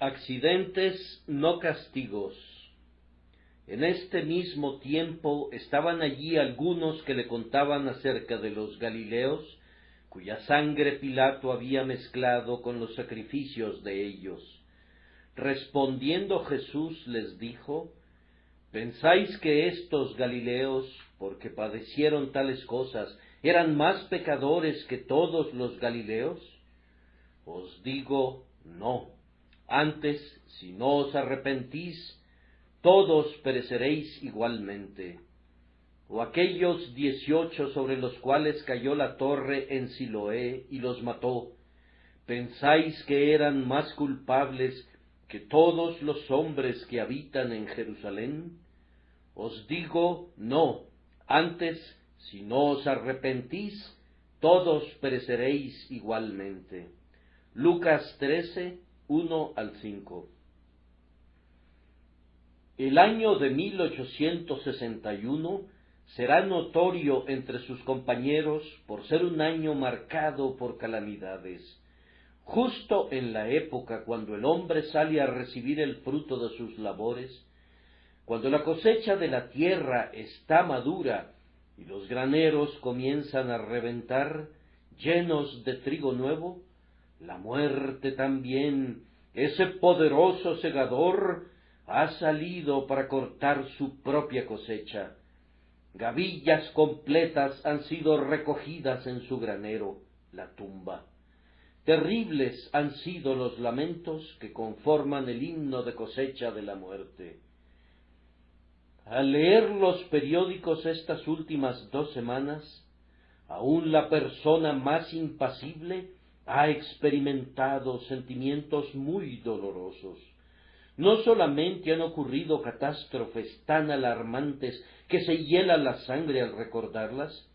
Accidentes, no castigos. En este mismo tiempo estaban allí algunos que le contaban acerca de los Galileos, cuya sangre Pilato había mezclado con los sacrificios de ellos. Respondiendo Jesús les dijo: ¿Pensáis que estos Galileos, porque padecieron tales cosas, eran más pecadores que todos los Galileos? Os digo, no. Antes, si no os arrepentís, todos pereceréis igualmente. O aquellos 18 sobre los cuales cayó la torre en Siloé y los mató, ¿pensáis que eran más culpables que todos los hombres que habitan en Jerusalén? Os digo, no. Antes, si no os arrepentís, todos pereceréis igualmente. Lucas 13, 1 al 5. El año de 1861 será notorio entre sus compañeros por ser un año marcado por calamidades. Justo en la época cuando el hombre sale a recibir el fruto de sus labores, cuando la cosecha de la tierra está madura y los graneros comienzan a reventar, llenos de trigo nuevo, la muerte también, ese poderoso segador, ha salido para cortar su propia cosecha. Gavillas completas han sido recogidas en su granero, la tumba. Terribles han sido los lamentos que conforman el himno de cosecha de la muerte. Al leer los periódicos estas últimas 2 semanas, aún la persona más impasible ha experimentado sentimientos muy dolorosos. No solamente han ocurrido catástrofes tan alarmantes que se hiela la sangre al recordarlas,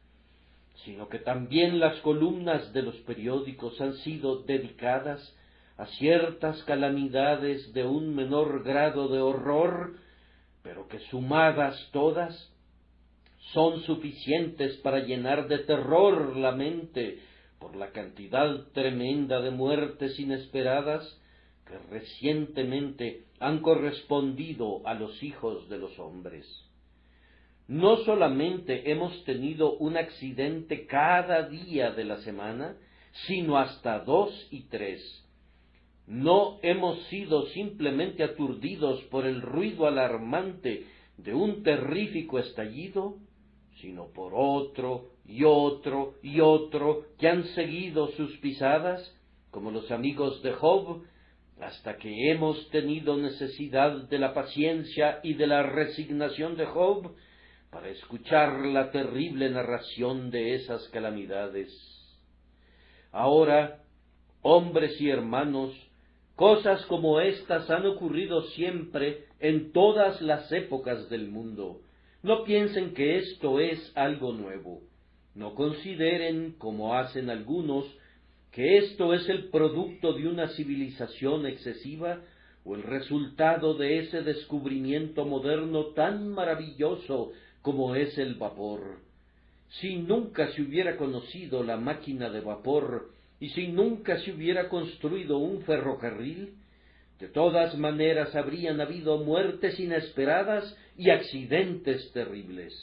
sino que también las columnas de los periódicos han sido dedicadas a ciertas calamidades de un menor grado de horror, pero que sumadas todas son suficientes para llenar de terror la mente por la cantidad tremenda de muertes inesperadas que recientemente han correspondido a los hijos de los hombres. No solamente hemos tenido un accidente cada día de la semana, sino hasta 2 y 3. No hemos sido simplemente aturdidos por el ruido alarmante de un terrífico estallido, sino por otro y otro y otro que han seguido sus pisadas, como los amigos de Job, hasta que hemos tenido necesidad de la paciencia y de la resignación de Job para escuchar la terrible narración de esas calamidades. Ahora, hombres y hermanos, cosas como estas han ocurrido siempre en todas las épocas del mundo. No piensen que esto es algo nuevo. No consideren, como hacen algunos, que esto es el producto de una civilización excesiva o el resultado de ese descubrimiento moderno tan maravilloso como es el vapor. Si nunca se hubiera conocido la máquina de vapor y si nunca se hubiera construido un ferrocarril, de todas maneras habrían habido muertes inesperadas y accidentes terribles.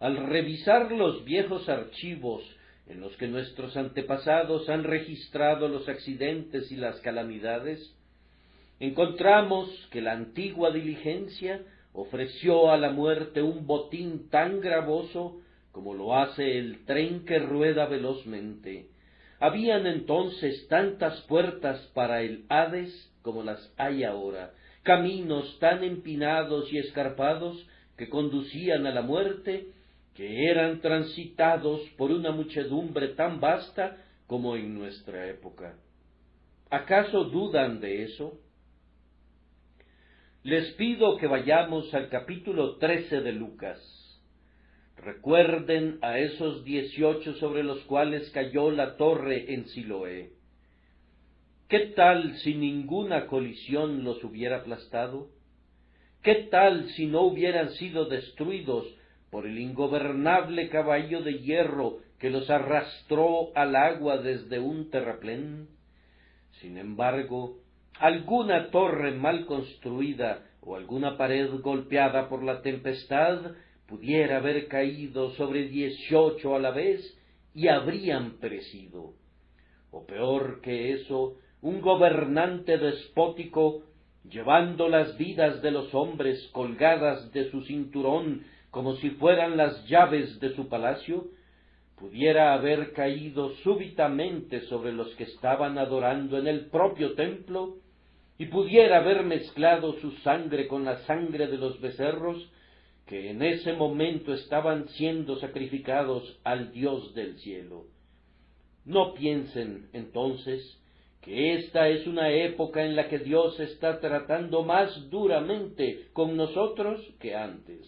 Al revisar los viejos archivos en los que nuestros antepasados han registrado los accidentes y las calamidades, encontramos que la antigua diligencia ofreció a la muerte un botín tan gravoso como lo hace el tren que rueda velozmente. Habían entonces tantas puertas para el Hades como las hay ahora, caminos tan empinados y escarpados que conducían a la muerte, que eran transitados por una muchedumbre tan vasta como en nuestra época. ¿Acaso dudan de eso? Les pido que vayamos al capítulo 13 de Lucas. Recuerden a esos 18 sobre los cuales cayó la torre en Siloé. ¿Qué tal si ninguna colisión los hubiera aplastado? ¿Qué tal si no hubieran sido destruidos por el ingobernable caballo de hierro que los arrastró al agua desde un terraplén? Sin embargo, alguna torre mal construida o alguna pared golpeada por la tempestad pudiera haber caído sobre 18 a la vez y habrían perecido. O peor que eso, un gobernante despótico, llevando las vidas de los hombres colgadas de su cinturón como si fueran las llaves de su palacio, pudiera haber caído súbitamente sobre los que estaban adorando en el propio templo, y pudiera haber mezclado su sangre con la sangre de los becerros que en ese momento estaban siendo sacrificados al Dios del cielo. No piensen, entonces, que esta es una época en la que Dios está tratando más duramente con nosotros que antes.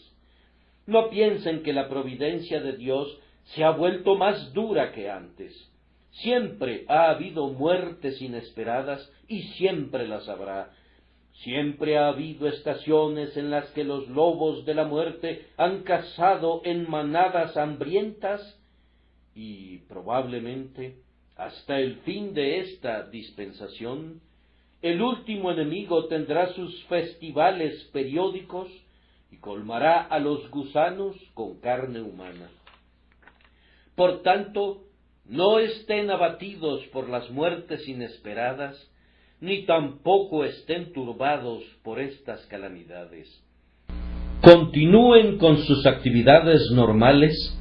No piensen que la providencia de Dios se ha vuelto más dura que antes. Siempre ha habido muertes inesperadas y siempre las habrá. Siempre ha habido estaciones en las que los lobos de la muerte han cazado en manadas hambrientas y probablemente hasta el fin de esta dispensación el último enemigo tendrá sus festivales periódicos y colmará a los gusanos con carne humana. Por tanto, no estén abatidos por las muertes inesperadas, ni tampoco estén turbados por estas calamidades. Continúen con sus actividades normales,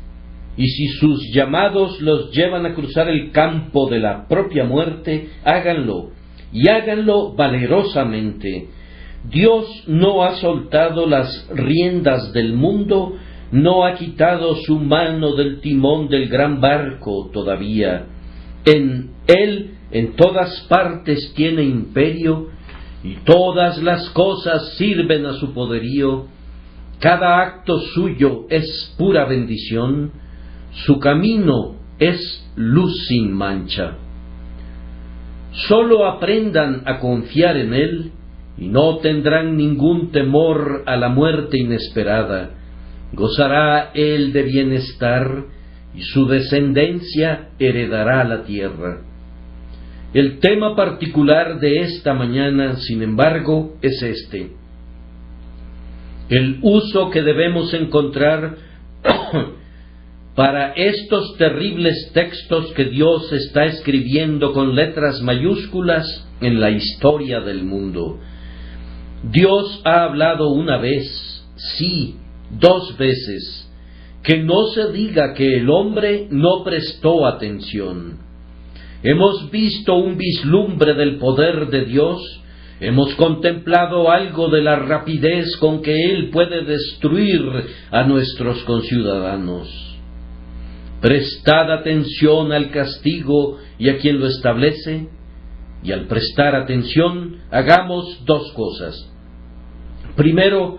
y si sus llamados los llevan a cruzar el campo de la propia muerte, háganlo, y háganlo valerosamente. Dios no ha soltado las riendas del mundo, no ha quitado su mano del timón del gran barco todavía. Él en todas partes tiene imperio, y todas las cosas sirven a su poderío. Cada acto suyo es pura bendición, su camino es luz sin mancha. Sólo aprendan a confiar en Él, y no tendrán ningún temor a la muerte inesperada. Gozará Él de bienestar, y su descendencia heredará la tierra. El tema particular de esta mañana, sin embargo, es este: el uso que debemos encontrar para estos terribles textos que Dios está escribiendo con letras mayúsculas en la historia del mundo. Dios ha hablado una vez, sí, 2 veces, que no se diga que el hombre no prestó atención. Hemos visto un vislumbre del poder de Dios, hemos contemplado algo de la rapidez con que Él puede destruir a nuestros conciudadanos. Prestad atención al castigo y a quien lo establece, y al prestar atención hagamos 2 cosas. Primero,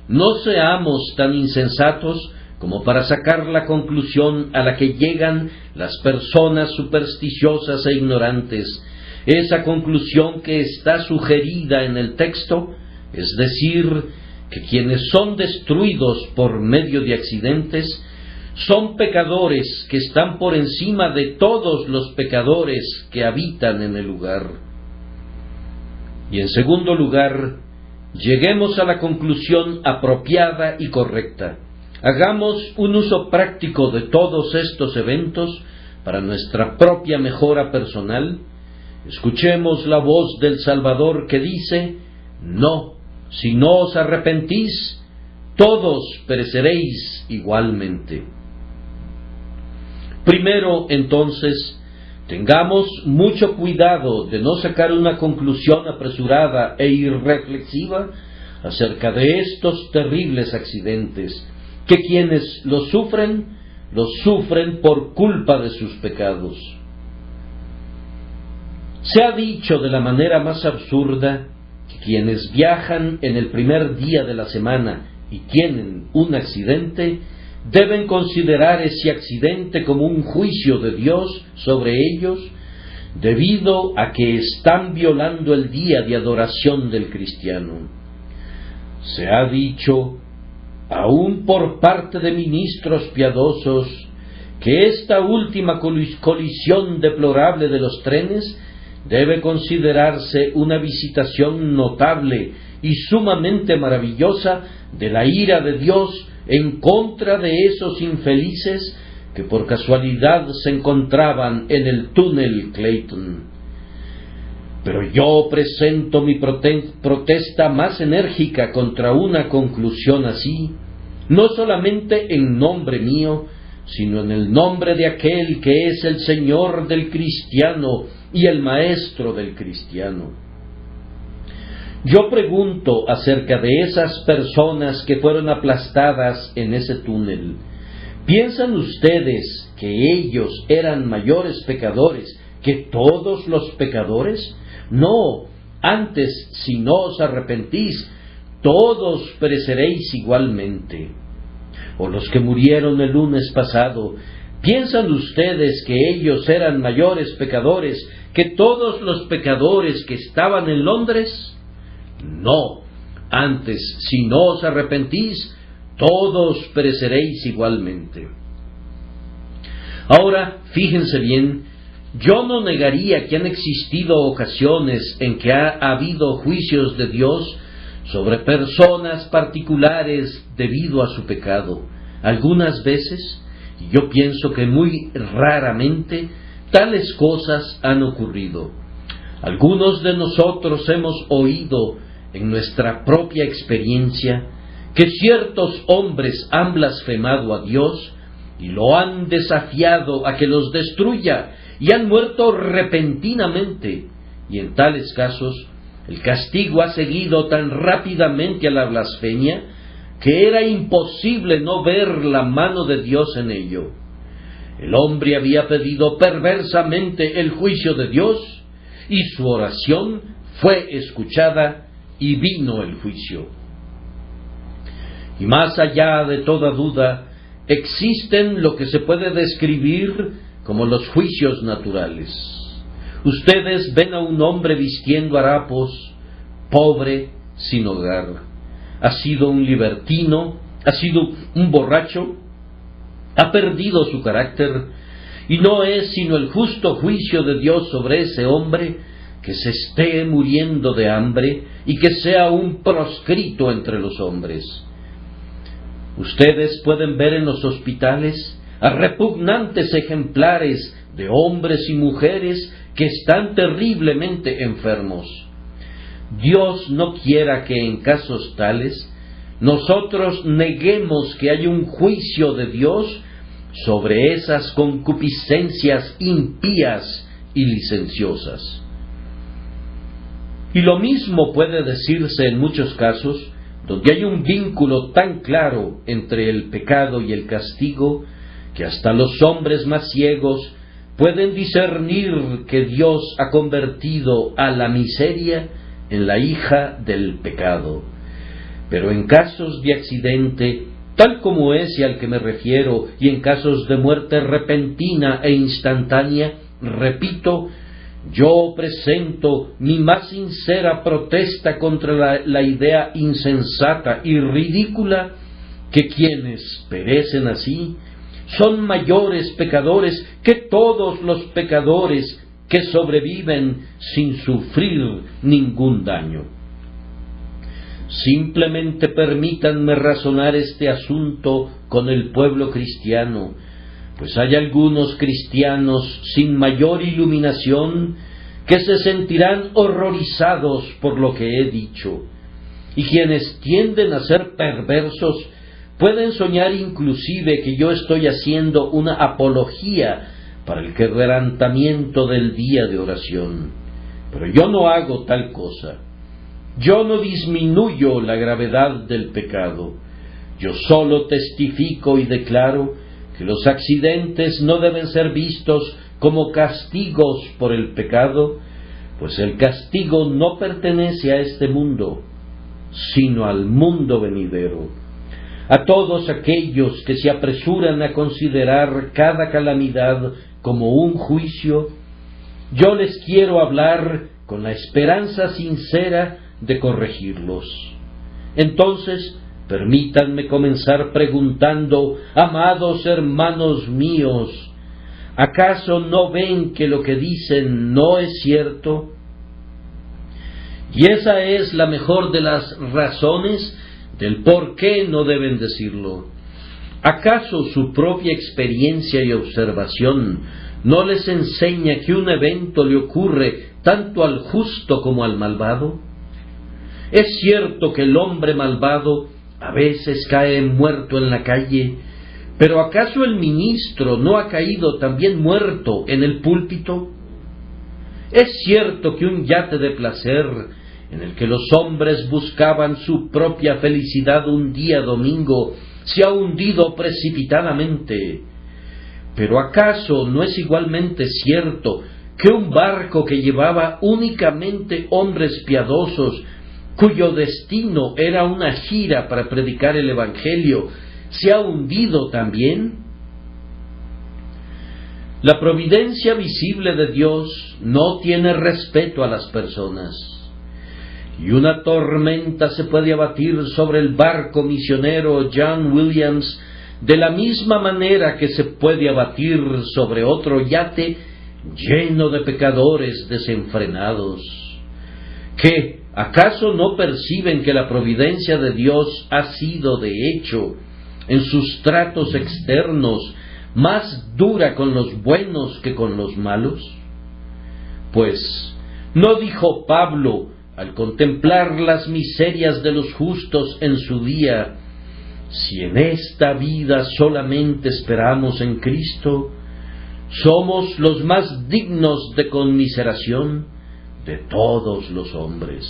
no seamos tan insensatos como para sacar la conclusión a la que llegan las personas supersticiosas e ignorantes, esa conclusión que está sugerida en el texto, es decir, que quienes son destruidos por medio de accidentes son pecadores que están por encima de todos los pecadores que habitan en el lugar. Y en segundo lugar, lleguemos a la conclusión apropiada y correcta. Hagamos un uso práctico de todos estos eventos para nuestra propia mejora personal. Escuchemos la voz del Salvador que dice: no, si no os arrepentís, todos pereceréis igualmente. Primero, entonces, tengamos mucho cuidado de no sacar una conclusión apresurada e irreflexiva acerca de estos terribles accidentes, que quienes los sufren por culpa de sus pecados. Se ha dicho de la manera más absurda que quienes viajan en el primer día de la semana y tienen un accidente, deben considerar ese accidente como un juicio de Dios sobre ellos, debido a que están violando el día de adoración del cristiano. Se ha dicho, aún por parte de ministros piadosos, que esta última colisión deplorable de los trenes debe considerarse una visitación notable y sumamente maravillosa de la ira de Dios en contra de esos infelices que por casualidad se encontraban en el túnel Clayton. Pero yo presento mi protesta más enérgica contra una conclusión así, no solamente en nombre mío, sino en el nombre de aquel que es el Señor del cristiano y el Maestro del cristiano. Yo pregunto acerca de esas personas que fueron aplastadas en ese túnel. ¿Piensan ustedes que ellos eran mayores pecadores que todos los pecadores? No, antes, si no os arrepentís, todos pereceréis igualmente. O los que murieron el lunes pasado, ¿piensan ustedes que ellos eran mayores pecadores que todos los pecadores que estaban en Londres? No, antes, si no os arrepentís, todos pereceréis igualmente. Ahora, fíjense bien, yo no negaría que han existido ocasiones en que ha habido juicios de Dios sobre personas particulares debido a su pecado. Algunas veces, y yo pienso que muy raramente, tales cosas han ocurrido. Algunos de nosotros hemos oído en nuestra propia experiencia que ciertos hombres han blasfemado a Dios y lo han desafiado a que los destruya y han muerto repentinamente, y en tales casos el castigo ha seguido tan rápidamente a la blasfemia que era imposible no ver la mano de Dios en ello. El hombre había pedido perversamente el juicio de Dios y su oración fue escuchada y vino el juicio. Y más allá de toda duda, existen lo que se puede describir como los juicios naturales. Ustedes ven a un hombre vistiendo harapos, pobre, sin hogar. Ha sido un libertino, ha sido un borracho, ha perdido su carácter, y no es sino el justo juicio de Dios sobre ese hombre que se esté muriendo de hambre y que sea un proscrito entre los hombres. Ustedes pueden ver en los hospitales a repugnantes ejemplares de hombres y mujeres que están terriblemente enfermos. Dios no quiera que en casos tales nosotros neguemos que hay un juicio de Dios sobre esas concupiscencias impías y licenciosas. Y lo mismo puede decirse en muchos casos donde hay un vínculo tan claro entre el pecado y el castigo que hasta los hombres más ciegos pueden discernir que Dios ha convertido a la miseria en la hija del pecado. Pero en casos de accidente, tal como ese al que me refiero, y en casos de muerte repentina e instantánea, repito, yo presento mi más sincera protesta contra la idea insensata y ridícula que quienes perecen así son mayores pecadores que todos los pecadores que sobreviven sin sufrir ningún daño. Simplemente permítanme razonar este asunto con el pueblo cristiano, pues hay algunos cristianos sin mayor iluminación que se sentirán horrorizados por lo que he dicho, y quienes tienden a ser perversos pueden soñar inclusive que yo estoy haciendo una apología para el quebrantamiento del día de oración. Pero yo no hago tal cosa. Yo no disminuyo la gravedad del pecado. Yo solo testifico y declaro que los accidentes no deben ser vistos como castigos por el pecado, pues el castigo no pertenece a este mundo, sino al mundo venidero. A todos aquellos que se apresuran a considerar cada calamidad como un juicio, yo les quiero hablar con la esperanza sincera de corregirlos. Entonces, permítanme comenzar preguntando, amados hermanos míos, ¿Acaso no ven que lo que dicen no es cierto? Y esa es la mejor de las razones del por qué no deben decirlo. ¿Acaso su propia experiencia y observación no les enseña que un evento le ocurre tanto al justo como al malvado? Es cierto que el hombre malvado a veces cae muerto en la calle, pero ¿acaso el ministro no ha caído también muerto en el púlpito? Es cierto que un yate de placer, en el que los hombres buscaban su propia felicidad un día domingo, se ha hundido precipitadamente. Pero ¿acaso no es igualmente cierto que un barco que llevaba únicamente hombres piadosos, cuyo destino era una gira para predicar el Evangelio, se ha hundido también? La providencia visible de Dios no tiene respeto a las personas, y una tormenta se puede abatir sobre el barco misionero John Williams de la misma manera que se puede abatir sobre otro yate lleno de pecadores desenfrenados. ¿Qué? ¿Acaso no perciben que la providencia de Dios ha sido, de hecho, en sus tratos externos, más dura con los buenos que con los malos? Pues, ¿no dijo Pablo, al contemplar las miserias de los justos en su día: si en esta vida solamente esperamos en Cristo, somos los más dignos de conmiseración de todos los hombres?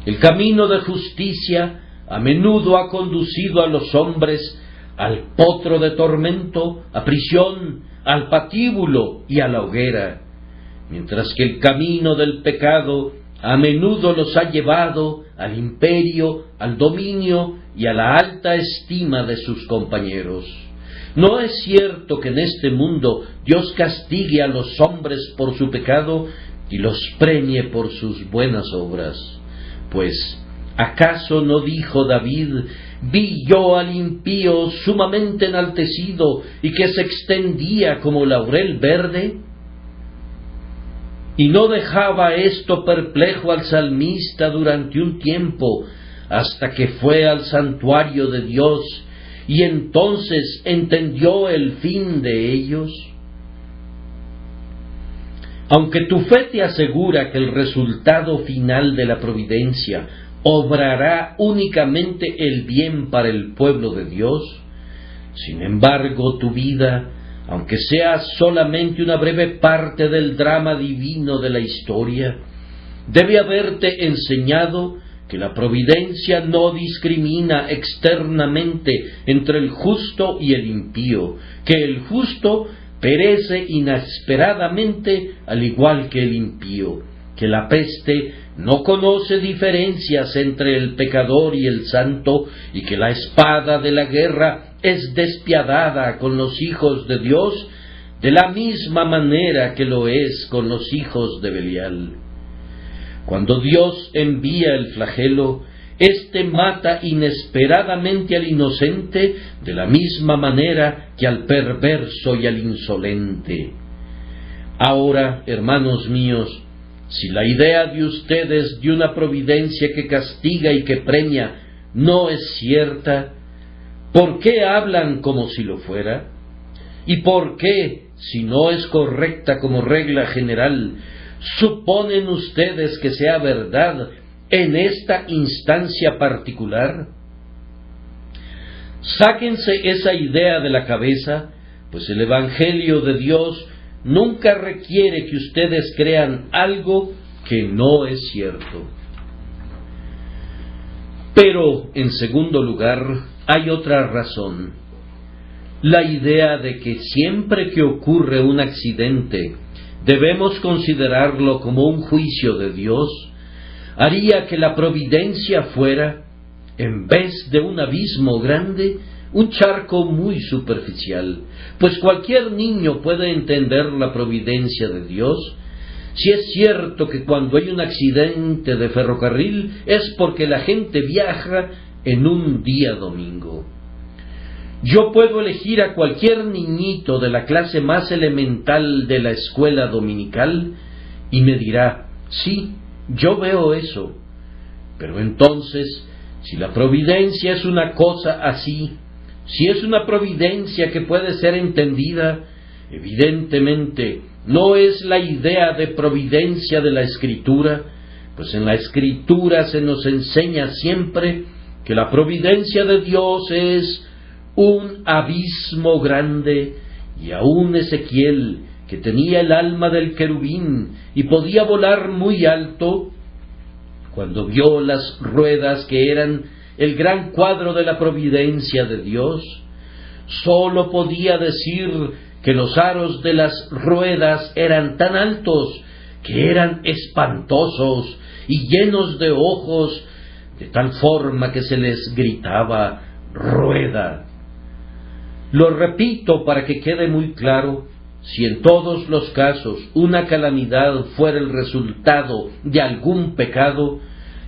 El camino de justicia a menudo ha conducido a los hombres al potro de tormento, a prisión, al patíbulo y a la hoguera, mientras que el camino del pecado a menudo los ha llevado al imperio, al dominio y a la alta estima de sus compañeros. ¿No es cierto que en este mundo Dios castigue a los hombres por su pecado y los premie por sus buenas obras? Pues, ¿acaso no dijo David: vi yo al impío sumamente enaltecido y que se extendía como laurel verde? Y no dejaba esto perplejo al salmista durante un tiempo, hasta que fue al santuario de Dios y entonces entendió el fin de ellos. Aunque tu fe te asegura que el resultado final de la providencia obrará únicamente el bien para el pueblo de Dios, sin embargo tu vida, aunque sea solamente una breve parte del drama divino de la historia, debe haberte enseñado que la providencia no discrimina externamente entre el justo y el impío, que el justo perece inesperadamente al igual que el impío, que la peste no conoce diferencias entre el pecador y el santo, y que la espada de la guerra es despiadada con los hijos de Dios de la misma manera que lo es con los hijos de Belial. Cuando Dios envía el flagelo, éste mata inesperadamente al inocente de la misma manera que al perverso y al insolente. Ahora, hermanos míos, si la idea de ustedes de una providencia que castiga y que premia no es cierta, ¿por qué hablan como si lo fuera? ¿Y por qué, si no es correcta como regla general, suponen ustedes que sea verdad en esta instancia particular? Sáquense esa idea de la cabeza, pues el Evangelio de Dios nunca requiere que ustedes crean algo que no es cierto. Pero, en segundo lugar, hay otra razón: la idea de que siempre que ocurre un accidente debemos considerarlo como un juicio de Dios, haría que la providencia fuera, en vez de un abismo grande, un charco muy superficial, pues cualquier niño puede entender la providencia de Dios. Si es cierto que cuando hay un accidente de ferrocarril es porque la gente viaja en un día domingo. Yo puedo elegir a cualquier niñito de la clase más elemental de la escuela dominical y me dirá, sí, yo veo eso. Pero entonces, si la providencia es una cosa así, si es una providencia que puede ser entendida, evidentemente no es la idea de providencia de la Escritura, pues en la Escritura se nos enseña siempre que la providencia de Dios es un abismo grande, y aún Ezequiel, que tenía el alma del querubín y podía volar muy alto, cuando vio las ruedas que eran el gran cuadro de la providencia de Dios, sólo podía decir que los aros de las ruedas eran tan altos que eran espantosos y llenos de ojos, de tal forma que se les gritaba rueda. Lo repito para que quede muy claro, si en todos los casos una calamidad fuera el resultado de algún pecado,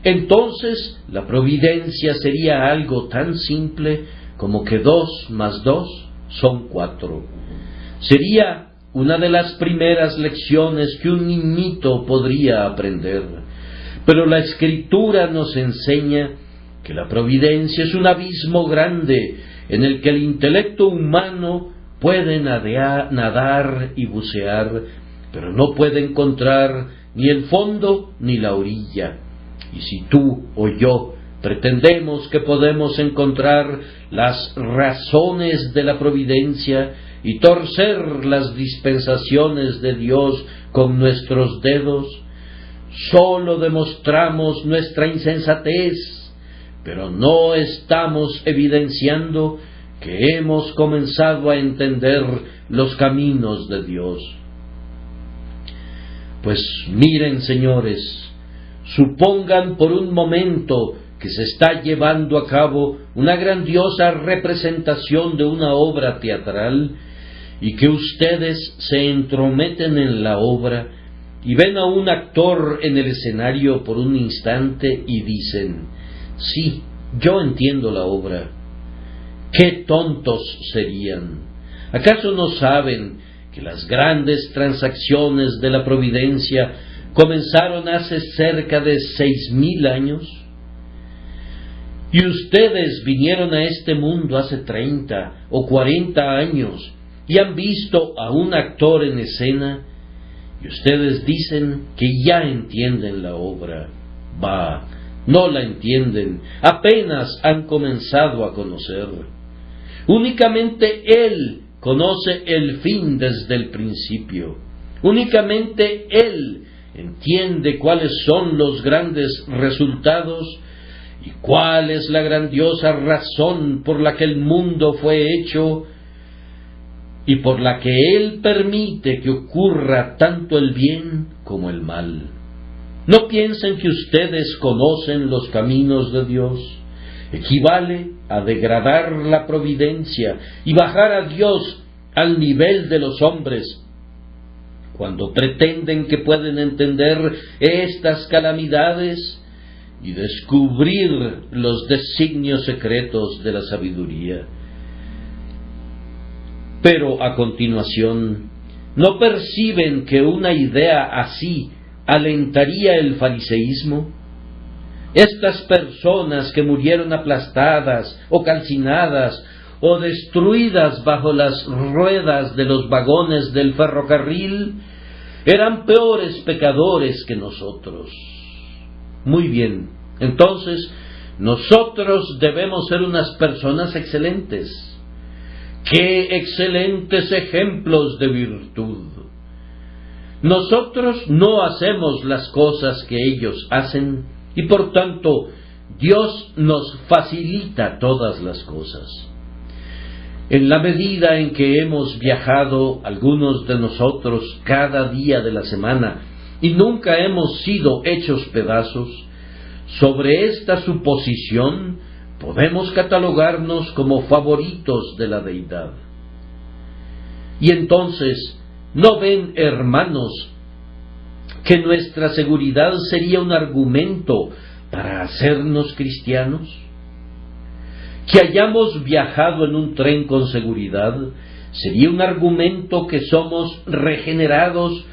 entonces la providencia sería algo tan simple como que 2 más 2 son 4. Sería una de las primeras lecciones que un niñito podría aprender. Pero la Escritura nos enseña que la providencia es un abismo grande en el que el intelecto humano puede nadar y bucear, pero no puede encontrar ni el fondo ni la orilla. Y si tú o yo pretendemos que podemos encontrar las razones de la providencia y torcer las dispensaciones de Dios con nuestros dedos, sólo demostramos nuestra insensatez, pero no estamos evidenciando que hemos comenzado a entender los caminos de Dios. Pues miren, señores, supongan por un momento que se está llevando a cabo una grandiosa representación de una obra teatral y que ustedes se entrometen en la obra y ven a un actor en el escenario por un instante y dicen, sí, yo entiendo la obra. ¡Qué tontos serían! ¿Acaso no saben que las grandes transacciones de la providencia comenzaron hace cerca de 6,000 años? Y ustedes vinieron a este mundo hace 30 o 40 años y han visto a un actor en escena y ustedes dicen que ya entienden la obra. Bah, no la entienden, apenas han comenzado a conocer. Únicamente Él conoce el fin desde el principio. Únicamente Él entiende cuáles son los grandes resultados y cuál es la grandiosa razón por la que el mundo fue hecho y por la que Él permite que ocurra tanto el bien como el mal. No piensen que ustedes conocen los caminos de Dios. Equivale a degradar la providencia y bajar a Dios al nivel de los hombres cuando pretenden que pueden entender estas calamidades y descubrir los designios secretos de la sabiduría. Pero a continuación, ¿no perciben que una idea así alentaría el fariseísmo? Estas personas que murieron aplastadas o calcinadas o destruidas bajo las ruedas de los vagones del ferrocarril eran peores pecadores que nosotros. Muy bien, entonces nosotros debemos ser unas personas excelentes. ¡Qué excelentes ejemplos de virtud! Nosotros no hacemos las cosas que ellos hacen y por tanto Dios nos facilita todas las cosas. En la medida en que hemos viajado algunos de nosotros cada día de la semana y nunca hemos sido hechos pedazos, sobre esta suposición podemos catalogarnos como favoritos de la deidad. Y entonces, ¿no ven, hermanos, que nuestra seguridad sería un argumento para hacernos cristianos? Que hayamos viajado en un tren con seguridad sería un argumento que somos regenerados,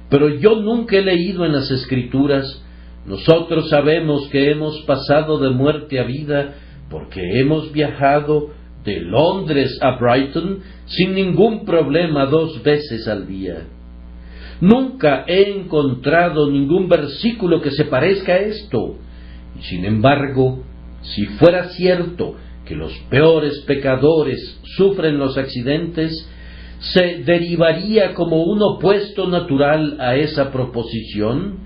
pero yo nunca he leído en las Escrituras. Nosotros sabemos que hemos pasado de muerte a vida porque hemos viajado de Londres a Brighton sin ningún problema 2 veces al día. Nunca he encontrado ningún versículo que se parezca a esto. Y sin embargo, si fuera cierto que los peores pecadores sufren los accidentes, se derivaría como un opuesto natural a esa proposición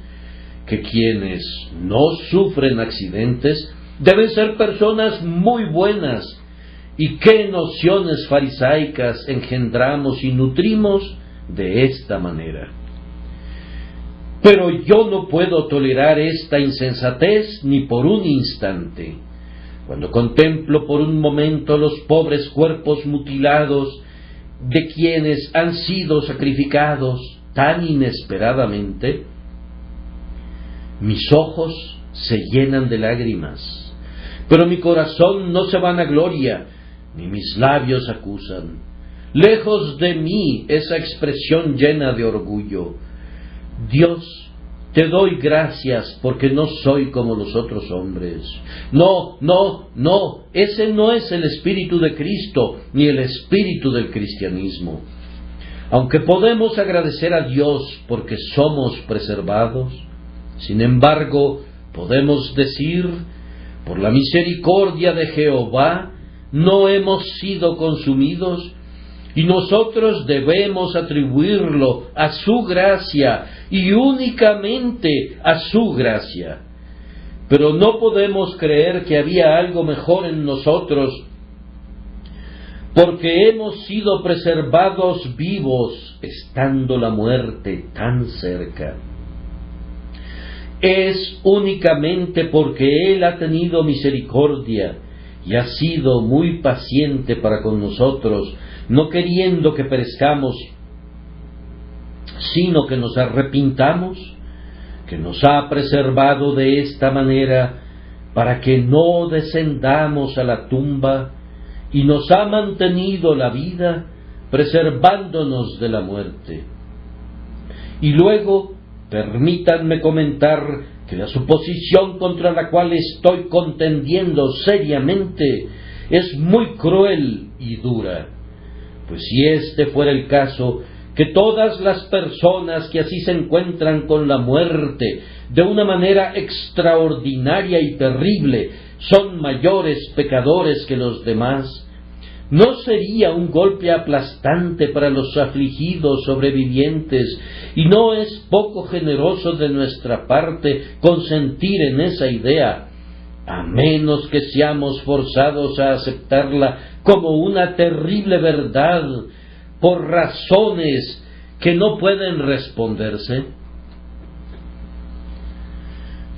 que quienes no sufren accidentes deben ser personas muy buenas. ¿Y qué nociones farisaicas engendramos y nutrimos de esta manera? Pero yo no puedo tolerar esta insensatez ni por un instante. Cuando contemplo por un momento los pobres cuerpos mutilados de quienes han sido sacrificados tan inesperadamente, mis ojos se llenan de lágrimas, pero mi corazón no se vanagloria, ni mis labios acusan. Lejos de mí esa expresión llena de orgullo. Dios, te doy gracias porque no soy como los otros hombres. No, ese no es el espíritu de Cristo, ni el espíritu del cristianismo. Aunque podemos agradecer a Dios porque somos preservados, sin embargo, podemos decir, por la misericordia de Jehová, no hemos sido consumidos, y nosotros debemos atribuirlo a su gracia, y únicamente a su gracia. Pero no podemos creer que había algo mejor en nosotros, porque hemos sido preservados vivos, estando la muerte tan cerca. Es únicamente porque Él ha tenido misericordia y ha sido muy paciente para con nosotros, no queriendo que perezcamos, sino que nos arrepintamos, que nos ha preservado de esta manera para que no descendamos a la tumba, y nos ha mantenido la vida, preservándonos de la muerte. Y luego, permítanme comentar que la suposición contra la cual estoy contendiendo seriamente es muy cruel y dura, pues si este fuera el caso, que todas las personas que así se encuentran con la muerte de una manera extraordinaria y terrible son mayores pecadores que los demás, ¿no sería un golpe aplastante para los afligidos sobrevivientes? Y no es poco generoso de nuestra parte consentir en esa idea, a menos que seamos forzados a aceptarla como una terrible verdad por razones que no pueden responderse.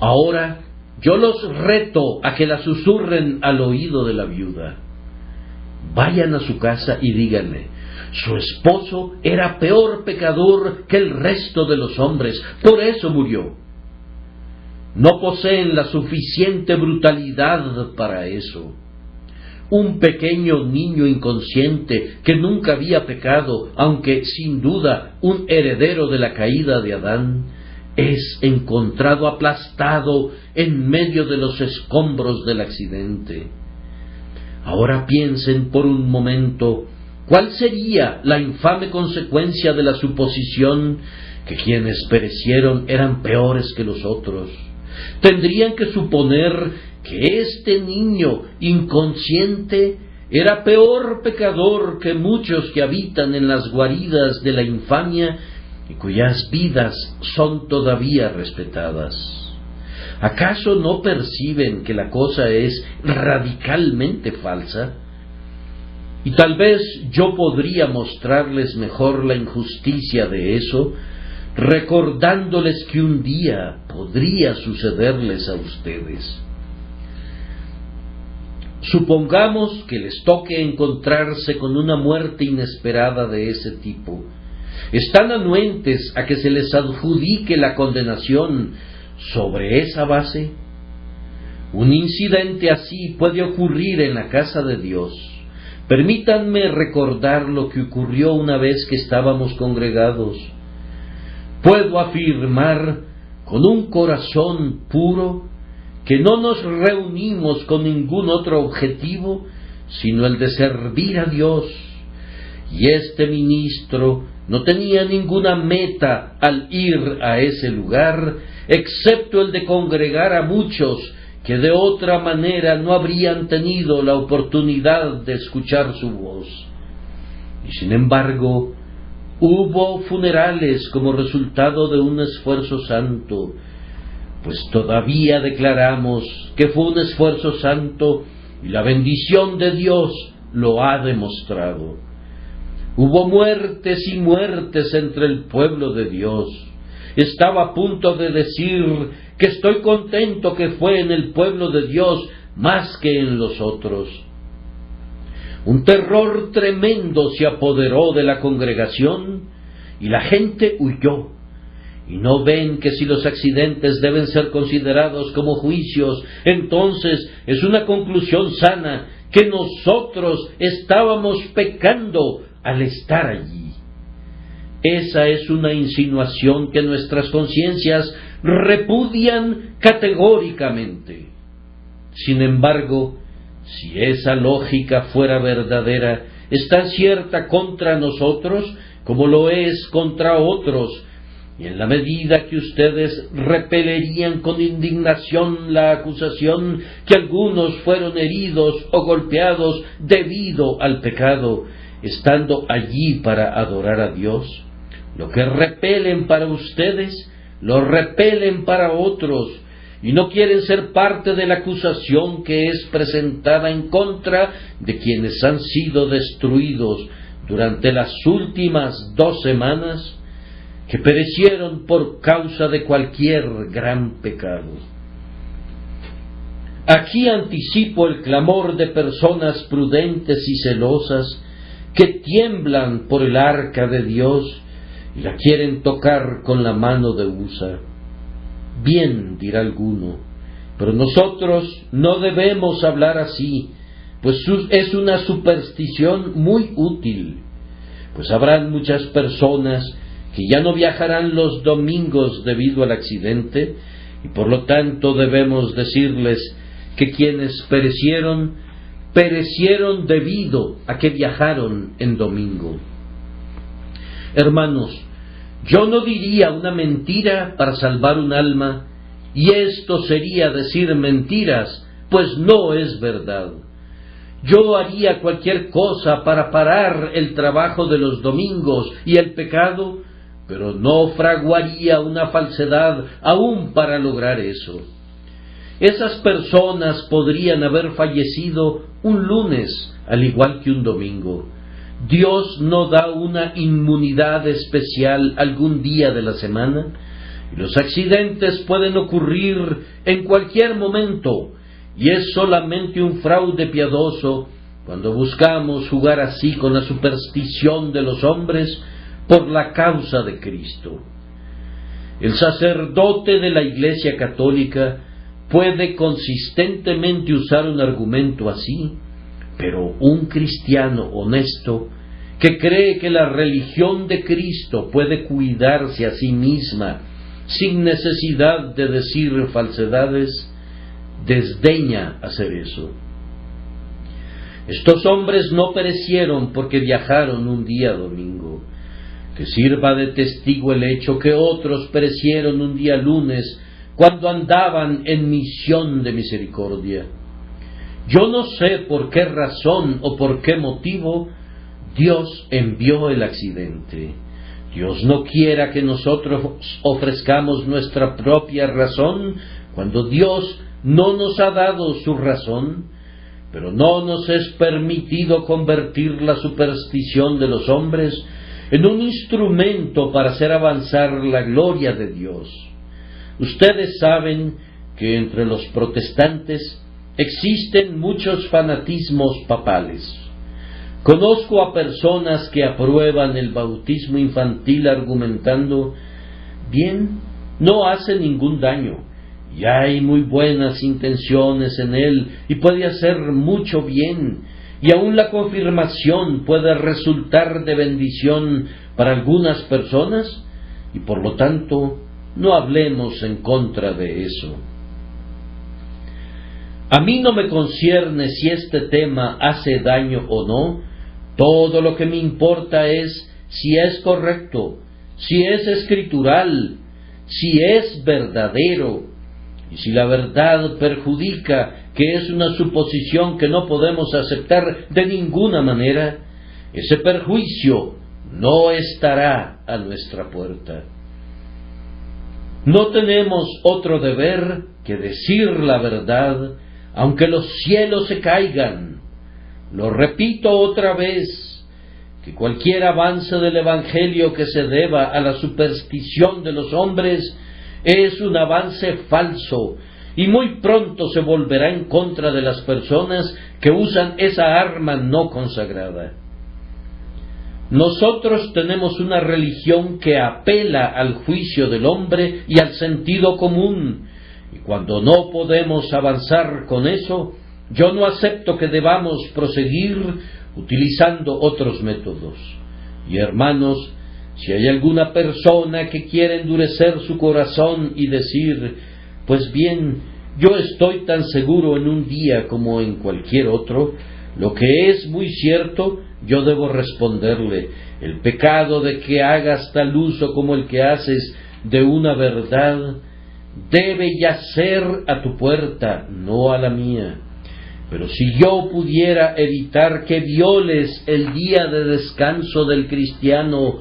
Ahora yo los reto a que la susurren al oído de la viuda. Vayan a su casa y díganle: su esposo era peor pecador que el resto de los hombres, por eso murió. No poseen la suficiente brutalidad para eso. Un pequeño niño inconsciente que nunca había pecado, aunque sin duda un heredero de la caída de Adán, es encontrado aplastado en medio de los escombros del accidente. Ahora piensen por un momento, ¿cuál sería la infame consecuencia de la suposición que quienes perecieron eran peores que los otros? Tendrían que suponer que este niño inconsciente era peor pecador que muchos que habitan en las guaridas de la infamia y cuyas vidas son todavía respetadas. ¿Acaso no perciben que la cosa es radicalmente falsa? Y tal vez yo podría mostrarles mejor la injusticia de eso, recordándoles que un día podría sucederles a ustedes. Supongamos que les toque encontrarse con una muerte inesperada de ese tipo. ¿Están anuentes a que se les adjudique la condenación sobre esa base? Un incidente así puede ocurrir en la casa de Dios. Permítanme recordar lo que ocurrió una vez que estábamos congregados. Puedo afirmar con un corazón puro que no nos reunimos con ningún otro objetivo sino el de servir a Dios. Y este ministro no tenía ninguna meta al ir a ese lugar, excepto el de congregar a muchos que de otra manera no habrían tenido la oportunidad de escuchar su voz. Y sin embargo, hubo funerales como resultado de un esfuerzo santo, pues todavía declaramos que fue un esfuerzo santo y la bendición de Dios lo ha demostrado. Hubo muertes y muertes entre el pueblo de Dios. Estaba a punto de decir que estoy contento que fue en el pueblo de Dios más que en los otros. Un terror tremendo se apoderó de la congregación y la gente huyó. ¿Y no ven que si los accidentes deben ser considerados como juicios, entonces es una conclusión sana que nosotros estábamos pecando al estar allí? Esa es una insinuación que nuestras conciencias repudian categóricamente. Sin embargo, si esa lógica fuera verdadera, es tan cierta contra nosotros como lo es contra otros, y en la medida que ustedes repelerían con indignación la acusación que algunos fueron heridos o golpeados debido al pecado, estando allí para adorar a Dios, lo que repelen para ustedes, lo repelen para otros, y no quieren ser parte de la acusación que es presentada en contra de quienes han sido destruidos durante las últimas 2 semanas, que perecieron por causa de cualquier gran pecado. Aquí anticipo el clamor de personas prudentes y celosas que tiemblan por el arca de Dios y la quieren tocar con la mano de Usa. Bien, dirá alguno, pero nosotros no debemos hablar así, pues es una superstición muy útil, pues habrán muchas personas que ya no viajarán los domingos debido al accidente, y por lo tanto debemos decirles que quienes perecieron debido a que viajaron en domingo. Hermanos, yo no diría una mentira para salvar un alma, y esto sería decir mentiras, pues no es verdad. Yo haría cualquier cosa para parar el trabajo de los domingos y el pecado, pero no fraguaría una falsedad aún para lograr eso. Esas personas podrían haber fallecido un lunes, al igual que un domingo. Dios no da una inmunidad especial algún día de la semana, y los accidentes pueden ocurrir en cualquier momento, y es solamente un fraude piadoso cuando buscamos jugar así con la superstición de los hombres por la causa de Cristo. El sacerdote de la Iglesia Católica puede consistentemente usar un argumento así, pero un cristiano honesto que cree que la religión de Cristo puede cuidarse a sí misma sin necesidad de decir falsedades, desdeña hacer eso. Estos hombres no perecieron porque viajaron un día domingo. Que sirva de testigo el hecho que otros perecieron un día lunes cuando andaban en misión de misericordia. Yo no sé por qué razón o por qué motivo Dios envió el accidente. Dios no quiera que nosotros ofrezcamos nuestra propia razón cuando Dios no nos ha dado su razón, pero no nos es permitido convertir la superstición de los hombres en un instrumento para hacer avanzar la gloria de Dios. Ustedes saben que entre los protestantes existen muchos fanatismos papales. Conozco a personas que aprueban el bautismo infantil argumentando, bien, no hace ningún daño, y hay muy buenas intenciones en él, y puede hacer mucho bien, y aun la confirmación puede resultar de bendición para algunas personas, y por lo tanto no hablemos en contra de eso. A mí no me concierne si este tema hace daño o no. Todo lo que me importa es si es correcto, si es escritural, si es verdadero, y si la verdad perjudica, que es una suposición que no podemos aceptar de ninguna manera, ese perjuicio no estará a nuestra puerta. No tenemos otro deber que decir la verdad, aunque los cielos se caigan. Lo repito otra vez, que cualquier avance del Evangelio que se deba a la superstición de los hombres es un avance falso, y muy pronto se volverá en contra de las personas que usan esa arma no consagrada. Nosotros tenemos una religión que apela al juicio del hombre y al sentido común, y cuando no podemos avanzar con eso, yo no acepto que debamos proseguir utilizando otros métodos. Y hermanos, si hay alguna persona que quiere endurecer su corazón y decir, pues bien, yo estoy tan seguro en un día como en cualquier otro, lo que es muy cierto, yo debo responderle, el pecado de que hagas tal uso como el que haces de una verdad, debe yacer a tu puerta, no a la mía. Pero si yo pudiera evitar que violes el día de descanso del cristiano,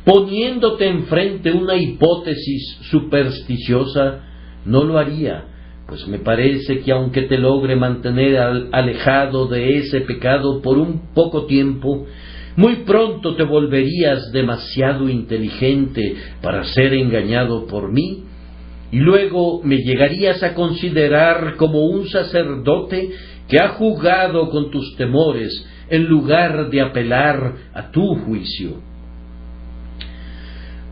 poniéndote enfrente una hipótesis supersticiosa, no lo haría, pues me parece que aunque te logre mantener alejado de ese pecado por un poco tiempo, muy pronto te volverías demasiado inteligente para ser engañado por mí, y luego me llegarías a considerar como un sacerdote que ha jugado con tus temores en lugar de apelar a tu juicio.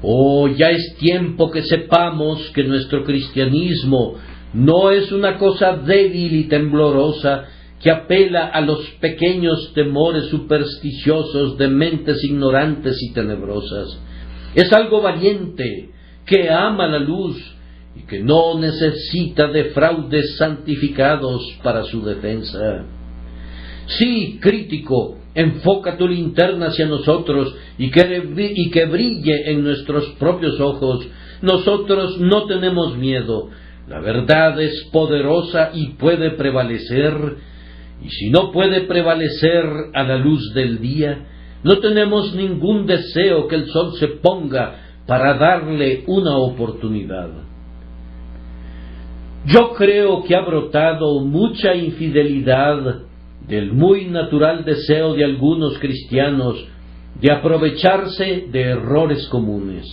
Oh, ya es tiempo que sepamos que nuestro cristianismo no es una cosa débil y temblorosa que apela a los pequeños temores supersticiosos de mentes ignorantes y tenebrosas. Es algo valiente, que ama la luz y que no necesita de fraudes santificados para su defensa. Sí, crítico, enfoca tu linterna hacia nosotros y que brille en nuestros propios ojos. Nosotros no tenemos miedo. La verdad es poderosa y puede prevalecer, y si no puede prevalecer a la luz del día, no tenemos ningún deseo que el sol se ponga para darle una oportunidad. Yo creo que ha brotado mucha infidelidad del muy natural deseo de algunos cristianos de aprovecharse de errores comunes.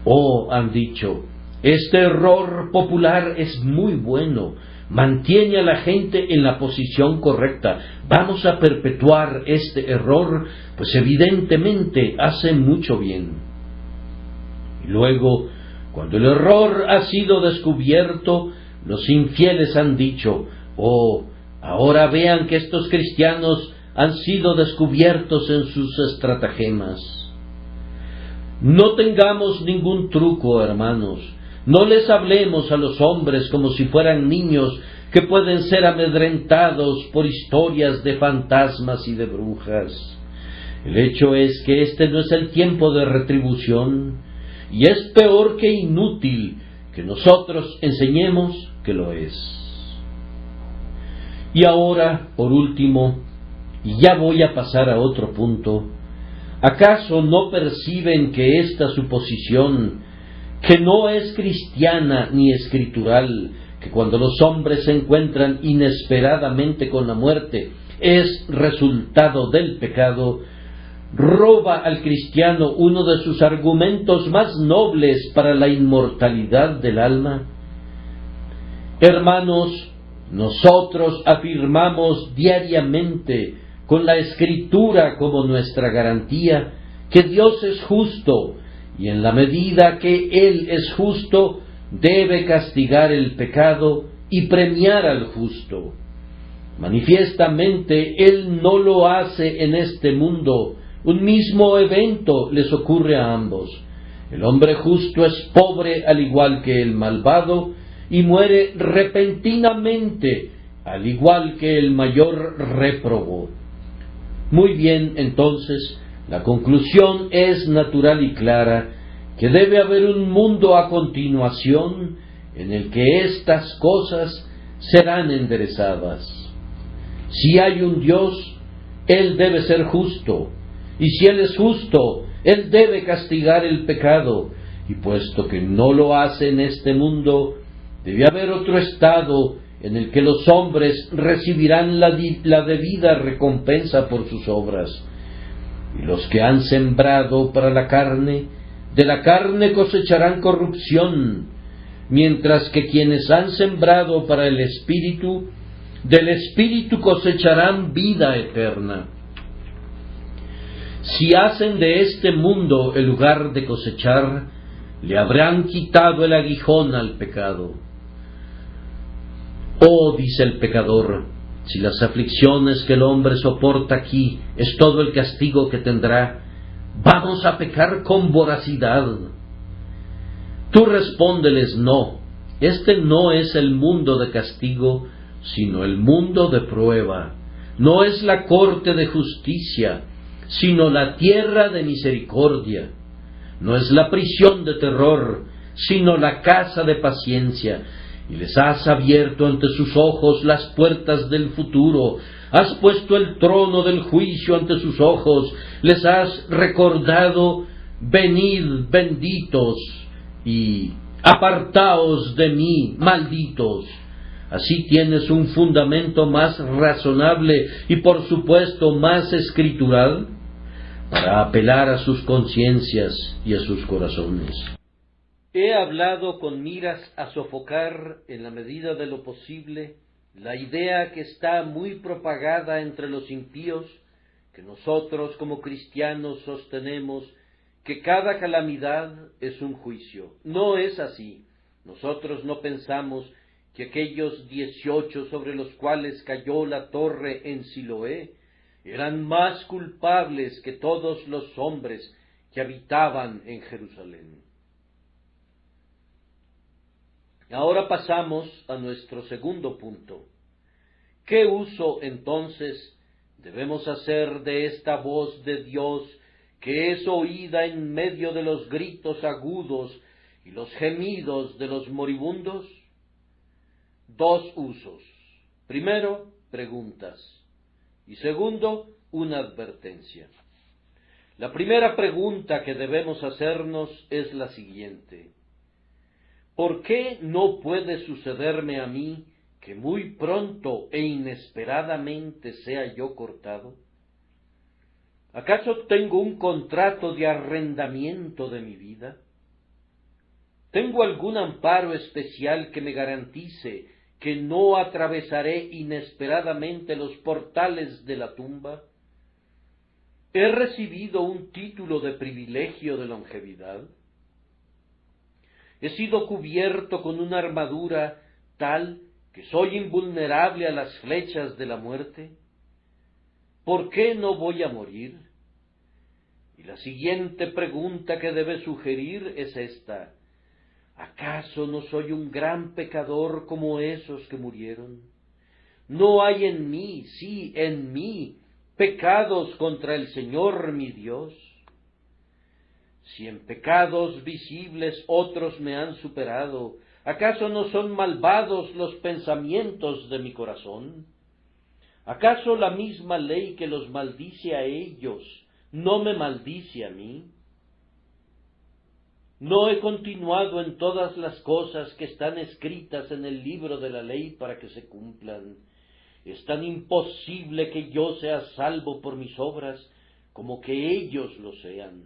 Oh, han dicho, este error popular es muy bueno, mantiene a la gente en la posición correcta, vamos a perpetuar este error, pues evidentemente hace mucho bien. Y luego, cuando el error ha sido descubierto, los infieles han dicho, oh, ahora vean que estos cristianos han sido descubiertos en sus estratagemas. No tengamos ningún truco, hermanos. No les hablemos a los hombres como si fueran niños que pueden ser amedrentados por historias de fantasmas y de brujas. El hecho es que este no es el tiempo de retribución, y es peor que inútil que nosotros enseñemos que lo es. Y ahora, por último, y ya voy a pasar a otro punto, ¿acaso no perciben que esta suposición, que no es cristiana ni escritural, que cuando los hombres se encuentran inesperadamente con la muerte, es resultado del pecado, roba al cristiano uno de sus argumentos más nobles para la inmortalidad del alma? Hermanos, nosotros afirmamos diariamente, con la Escritura como nuestra garantía, que Dios es justo, y en la medida que Él es justo, debe castigar el pecado y premiar al justo. Manifiestamente Él no lo hace en este mundo. Un mismo evento les ocurre a ambos. El hombre justo es pobre al igual que el malvado y muere repentinamente al igual que el mayor réprobo. Muy bien, entonces, la conclusión es natural y clara, que debe haber un mundo a continuación en el que estas cosas serán enderezadas. Si hay un Dios, Él debe ser justo, y si Él es justo, Él debe castigar el pecado, y puesto que no lo hace en este mundo, debe haber otro estado en el que los hombres recibirán la debida recompensa por sus obras. Y los que han sembrado para la carne, de la carne cosecharán corrupción, mientras que quienes han sembrado para el Espíritu, del Espíritu cosecharán vida eterna. Si hacen de este mundo el lugar de cosechar, le habrán quitado el aguijón al pecado. Oh, dice el pecador, si las aflicciones que el hombre soporta aquí es todo el castigo que tendrá, ¿vamos a pecar con voracidad? Tú respóndeles, no, este no es el mundo de castigo, sino el mundo de prueba. No es la corte de justicia, sino la tierra de misericordia. No es la prisión de terror, sino la casa de paciencia. Y les has abierto ante sus ojos las puertas del futuro, has puesto el trono del juicio ante sus ojos, les has recordado, venid benditos, y apartaos de mí, malditos. Así tienes un fundamento más razonable y por supuesto más escritural para apelar a sus conciencias y a sus corazones. He hablado con miras a sofocar, en la medida de lo posible, la idea que está muy propagada entre los impíos, que nosotros como cristianos sostenemos que cada calamidad es un juicio. No es así. Nosotros no pensamos que aquellos 18 sobre los cuales cayó la torre en Siloé eran más culpables que todos los hombres que habitaban en Jerusalén. Ahora pasamos a nuestro segundo punto. ¿Qué uso entonces debemos hacer de esta voz de Dios que es oída en medio de los gritos agudos y los gemidos de los moribundos? Dos usos. Primero, preguntas. Y segundo, una advertencia. La primera pregunta que debemos hacernos es la siguiente: ¿por qué no puede sucederme a mí que muy pronto e inesperadamente sea yo cortado? ¿Acaso tengo un contrato de arrendamiento de mi vida? ¿Tengo algún amparo especial que me garantice que no atravesaré inesperadamente los portales de la tumba? ¿He recibido un título de privilegio de longevidad? ¿He sido cubierto con una armadura tal que soy invulnerable a las flechas de la muerte? ¿Por qué no voy a morir? Y la siguiente pregunta que debe sugerir es esta: ¿acaso no soy un gran pecador como esos que murieron? ¿No hay en mí, sí, en mí, pecados contra el Señor mi Dios? Si en pecados visibles otros me han superado, ¿acaso no son malvados los pensamientos de mi corazón? ¿Acaso la misma ley que los maldice a ellos no me maldice a mí? ¿No he continuado en todas las cosas que están escritas en el libro de la ley para que se cumplan? Es tan imposible que yo sea salvo por mis obras como que ellos lo sean.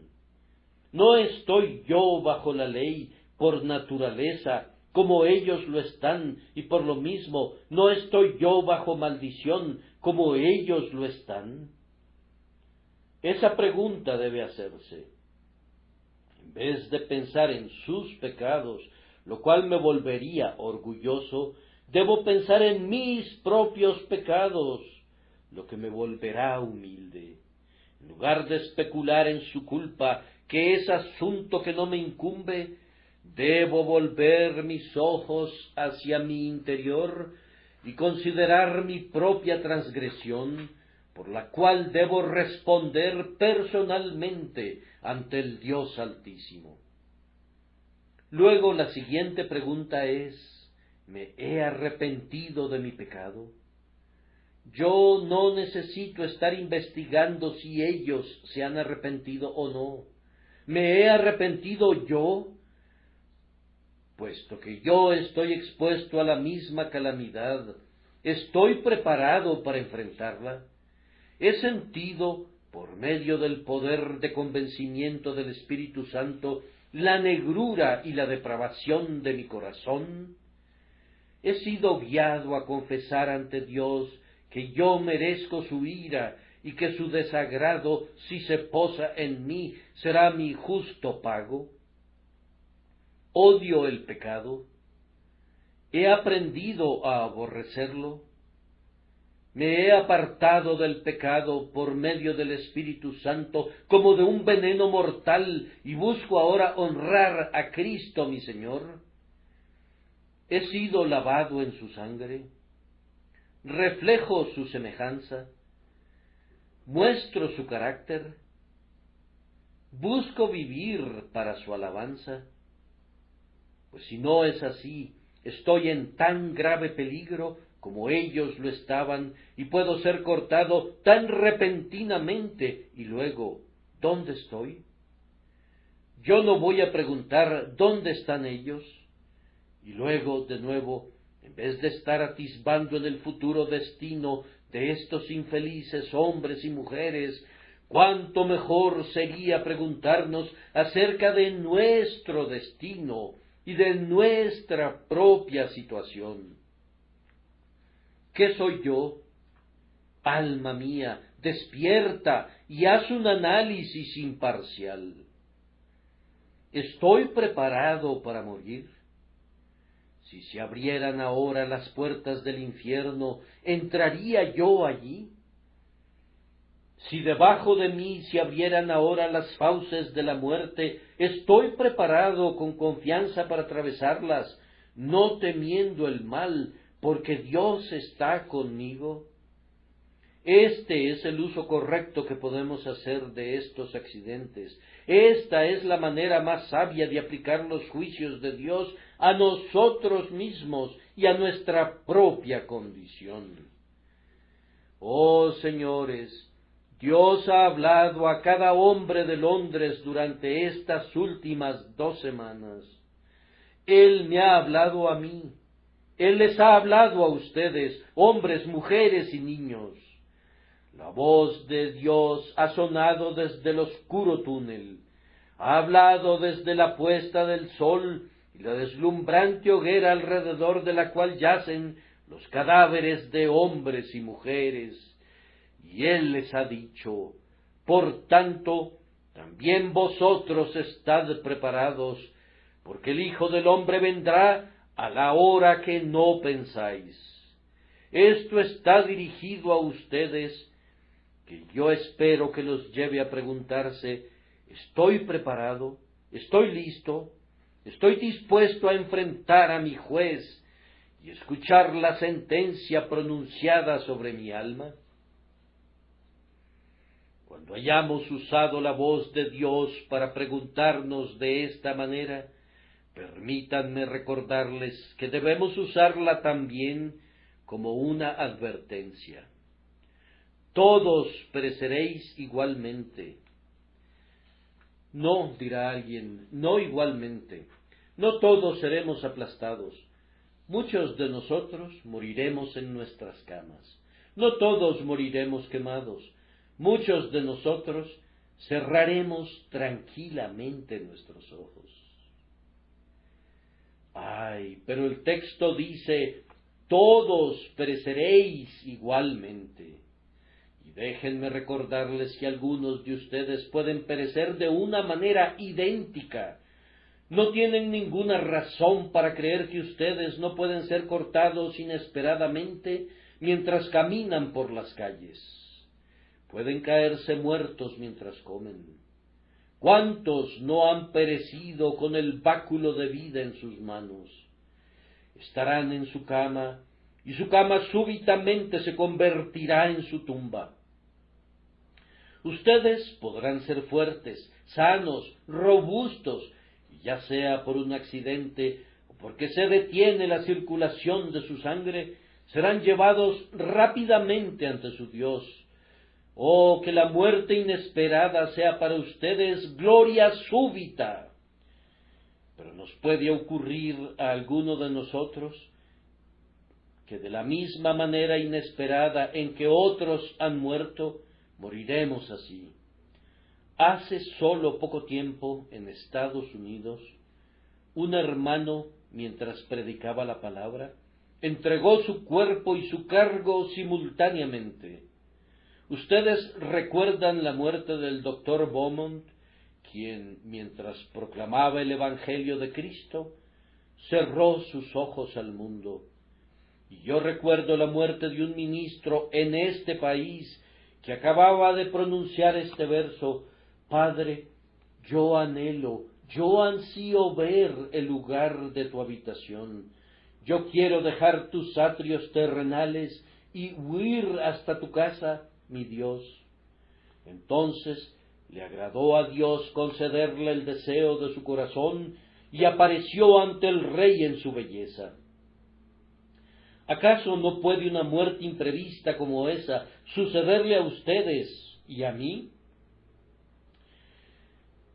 ¿No estoy yo bajo la ley por naturaleza como ellos lo están, y por lo mismo no estoy yo bajo maldición como ellos lo están? Esa pregunta debe hacerse. En vez de pensar en sus pecados, lo cual me volvería orgulloso, debo pensar en mis propios pecados, lo que me volverá humilde. En lugar de especular en su culpa, que es asunto que no me incumbe, debo volver mis ojos hacia mi interior y considerar mi propia transgresión, por la cual debo responder personalmente ante el Dios Altísimo. Luego la siguiente pregunta es: ¿me he arrepentido de mi pecado? Yo no necesito estar investigando si ellos se han arrepentido o no. ¿Me he arrepentido yo? Puesto que yo estoy expuesto a la misma calamidad, ¿estoy preparado para enfrentarla? ¿He sentido, por medio del poder de convencimiento del Espíritu Santo, la negrura y la depravación de mi corazón? ¿He sido guiado a confesar ante Dios que yo merezco su ira y que su desagrado, si se posa en mí, será mi justo pago? ¿Odio el pecado? ¿He aprendido a aborrecerlo? ¿Me he apartado del pecado por medio del Espíritu Santo como de un veneno mortal y busco ahora honrar a Cristo mi Señor? ¿He sido lavado en su sangre? ¿Reflejo su semejanza? ¿Muestro su carácter? ¿Busco vivir para su alabanza? Pues si no es así, estoy en tan grave peligro como ellos lo estaban, y puedo ser cortado tan repentinamente. Y luego, ¿dónde estoy? Yo no voy a preguntar ¿dónde están ellos? Y luego, de nuevo, en vez de estar atisbando en el futuro destino de estos infelices hombres y mujeres, cuánto mejor sería preguntarnos acerca de nuestro destino y de nuestra propia situación. ¿Qué soy yo? Alma mía, despierta y haz un análisis imparcial. ¿Estoy preparado para morir? Si se abrieran ahora las puertas del infierno, ¿entraría yo allí? Si debajo de mí se abrieran ahora las fauces de la muerte, ¿estoy preparado con confianza para atravesarlas, no temiendo el mal, porque Dios está conmigo? Este es el uso correcto que podemos hacer de estos accidentes. Esta es la manera más sabia de aplicar los juicios de Dios a nosotros mismos y a nuestra propia condición. Oh señores, Dios ha hablado a cada hombre de Londres durante estas últimas 2 semanas. Él me ha hablado a mí. Él les ha hablado a ustedes, hombres, mujeres y niños. La voz de Dios ha sonado desde el oscuro túnel, ha hablado desde la puesta del sol y la deslumbrante hoguera alrededor de la cual yacen los cadáveres de hombres y mujeres. Y Él les ha dicho: por tanto, también vosotros estad preparados, porque el Hijo del Hombre vendrá a la hora que no pensáis. Esto está dirigido a ustedes, que yo espero que los lleve a preguntarse: ¿estoy preparado? ¿Estoy listo? ¿Estoy dispuesto a enfrentar a mi juez y escuchar la sentencia pronunciada sobre mi alma? Cuando hayamos usado la voz de Dios para preguntarnos de esta manera, permítanme recordarles que debemos usarla también como una advertencia. Todos pereceréis igualmente. No, dirá alguien, no igualmente. No todos seremos aplastados. Muchos de nosotros moriremos en nuestras camas. No todos moriremos quemados. Muchos de nosotros cerraremos tranquilamente nuestros ojos. Ay, pero el texto dice: todos pereceréis igualmente. Y déjenme recordarles que algunos de ustedes pueden perecer de una manera idéntica. No tienen ninguna razón para creer que ustedes no pueden ser cortados inesperadamente mientras caminan por las calles. Pueden caerse muertos mientras comen. ¿Cuántos no han perecido con el báculo de vida en sus manos? Estarán en su cama, y su cama súbitamente se convertirá en su tumba. Ustedes podrán ser fuertes, sanos, robustos, y ya sea por un accidente o porque se detiene la circulación de su sangre, serán llevados rápidamente ante su Dios. Oh, que la muerte inesperada sea para ustedes gloria súbita. Pero nos puede ocurrir a alguno de nosotros que de la misma manera inesperada en que otros han muerto, moriremos así. Hace solo poco tiempo, en Estados Unidos, un hermano, mientras predicaba la palabra, entregó su cuerpo y su cargo simultáneamente. Ustedes recuerdan la muerte del doctor Beaumont, quien, mientras proclamaba el Evangelio de Cristo, cerró sus ojos al mundo. Y yo recuerdo la muerte de un ministro en este país que acababa de pronunciar este verso: Padre, yo anhelo, yo ansío ver el lugar de tu habitación. Yo quiero dejar tus atrios terrenales y huir hasta tu casa, mi Dios. Entonces le agradó a Dios concederle el deseo de su corazón y apareció ante el rey en su belleza. ¿Acaso no puede una muerte imprevista como esa sucederle a ustedes y a mí?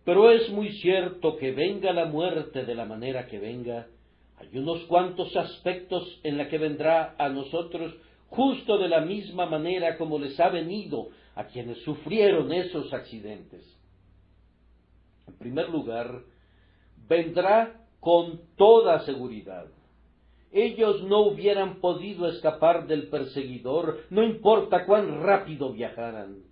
Pero es muy cierto que venga la muerte de la manera que venga, hay unos cuantos aspectos en la que vendrá a nosotros justo de la misma manera como les ha venido a quienes sufrieron esos accidentes. En primer lugar, vendrá con toda seguridad. Ellos no hubieran podido escapar del perseguidor, no importa cuán rápido viajaran.